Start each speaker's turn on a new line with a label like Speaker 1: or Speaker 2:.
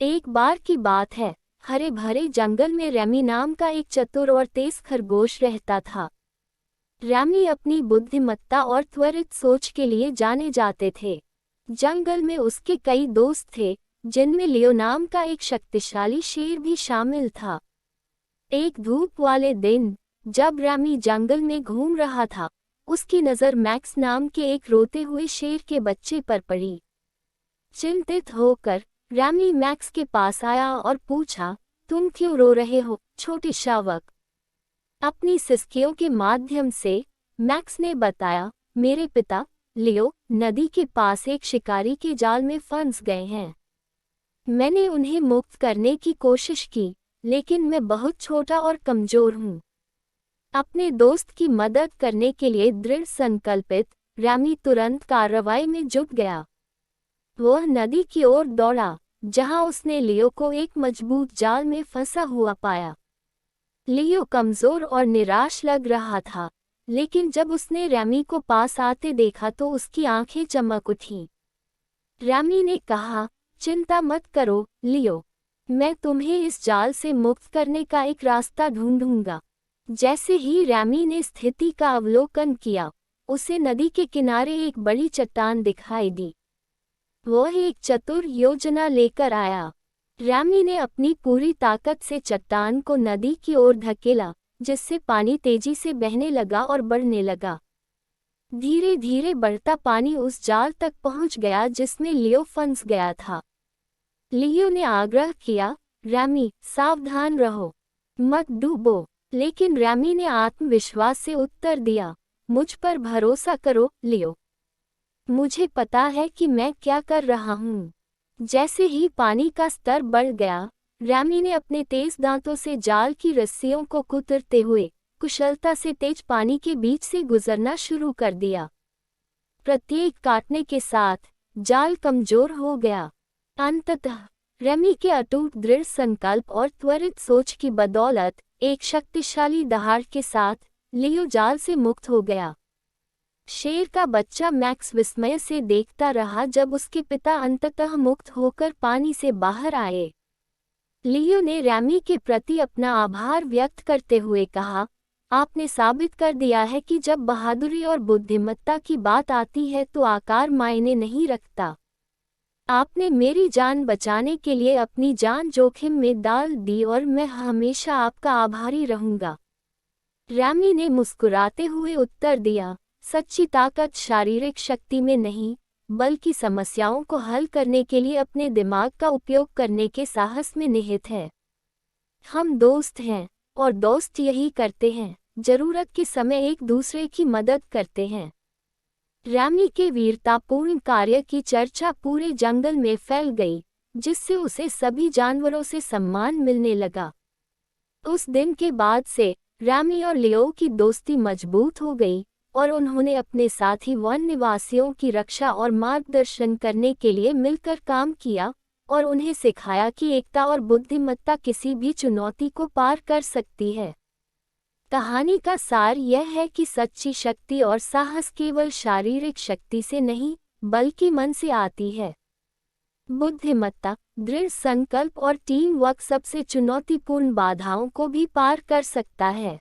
Speaker 1: एक बार की बात है, हरे भरे जंगल में रैमी नाम का एक चतुर और तेज खरगोश रहता था। रैमी अपनी बुद्धिमत्ता और त्वरित सोच के लिए जाने जाते थे। जंगल में उसके कई दोस्त थे, जिनमें लियो नाम का एक शक्तिशाली शेर भी शामिल था। एक धूप वाले दिन, जब रैमी जंगल में घूम रहा था, उसकी नज़र मैक्स नाम के एक रोते हुए शेर के बच्चे पर पड़ी। चिंतित होकर रैमी मैक्स के पास आया और पूछा, तुम क्यों रो रहे हो, छोटे शावक? अपनी सिसकियों के माध्यम से मैक्स ने बताया, मेरे पिता लियो नदी के पास एक शिकारी के जाल में फंस गए हैं। मैंने उन्हें मुक्त करने की कोशिश की, लेकिन मैं बहुत छोटा और कमजोर हूँ। अपने दोस्त की मदद करने के लिए दृढ़ संकल्पित, रैमी तुरंत कार्रवाई में जुट गया। वह नदी की ओर दौड़ा, जहां उसने लियो को एक मजबूत जाल में फंसा हुआ पाया। लियो कमजोर और निराश लग रहा था, लेकिन जब उसने रैमी को पास आते देखा तो उसकी आंखें चमक उठीं। रैमी ने कहा, चिंता मत करो लियो, मैं तुम्हें इस जाल से मुक्त करने का एक रास्ता ढूंढूंगा। जैसे ही रैमी ने स्थिति का अवलोकन किया, उसे नदी के किनारे एक बड़ी चट्टान दिखाई दी। वह एक चतुर योजना लेकर आया। रैमी ने अपनी पूरी ताकत से चट्टान को नदी की ओर धकेला, जिससे पानी तेजी से बहने लगा और बढ़ने लगा। धीरे धीरे बढ़ता पानी उस जाल तक पहुंच गया जिसमें लियो फंस गया था। लियो ने आग्रह किया, रैमी सावधान रहो, मत डूबो। लेकिन रैमी ने आत्मविश्वास से उत्तर दिया, मुझ पर भरोसा करो लियो, मुझे पता है कि मैं क्या कर रहा हूँ। जैसे ही पानी का स्तर बढ़ गया, रैमी ने अपने तेज दांतों से जाल की रस्सियों को कुतरते हुए कुशलता से तेज पानी के बीच से गुजरना शुरू कर दिया। प्रत्येक काटने के साथ जाल कमजोर हो गया। अंततः रैमी के अटूट दृढ़ संकल्प और त्वरित सोच की बदौलत एक शक्तिशाली दहाड़ के साथ लियो जाल से मुक्त हो गया। शेर का बच्चा मैक्स विस्मय से देखता रहा जब उसके पिता अंततः मुक्त होकर पानी से बाहर आए। लियो ने रैमी के प्रति अपना आभार व्यक्त करते हुए कहा, आपने साबित कर दिया है कि जब बहादुरी और बुद्धिमत्ता की बात आती है तो आकार मायने नहीं रखता। आपने मेरी जान बचाने के लिए अपनी जान जोखिम में डाल दी और मैं हमेशा आपका आभारी रहूंगा। रैमी ने मुस्कुराते हुए उत्तर दिया, सच्ची ताकत शारीरिक शक्ति में नहीं, बल्कि समस्याओं को हल करने के लिए अपने दिमाग का उपयोग करने के साहस में निहित है। हम दोस्त हैं, और दोस्त यही करते हैं, जरूरत के समय एक दूसरे की मदद करते हैं। रैमी के वीरतापूर्ण कार्य की चर्चा पूरे जंगल में फैल गई, जिससे उसे सभी जानवरों से सम्मान मिलने लगा। उस दिन के बाद से रैमी और लियो की दोस्ती मजबूत हो गई, और उन्होंने अपने साथी वन निवासियों की रक्षा और मार्गदर्शन करने के लिए मिलकर काम किया और उन्हें सिखाया कि एकता और बुद्धिमत्ता किसी भी चुनौती को पार कर सकती है। कहानी का सार यह है कि सच्ची शक्ति और साहस केवल शारीरिक शक्ति से नहीं, बल्कि मन से आती है। बुद्धिमत्ता, दृढ़ संकल्प और टीम वर्क सबसे चुनौतीपूर्ण बाधाओं को भी पार कर सकता है।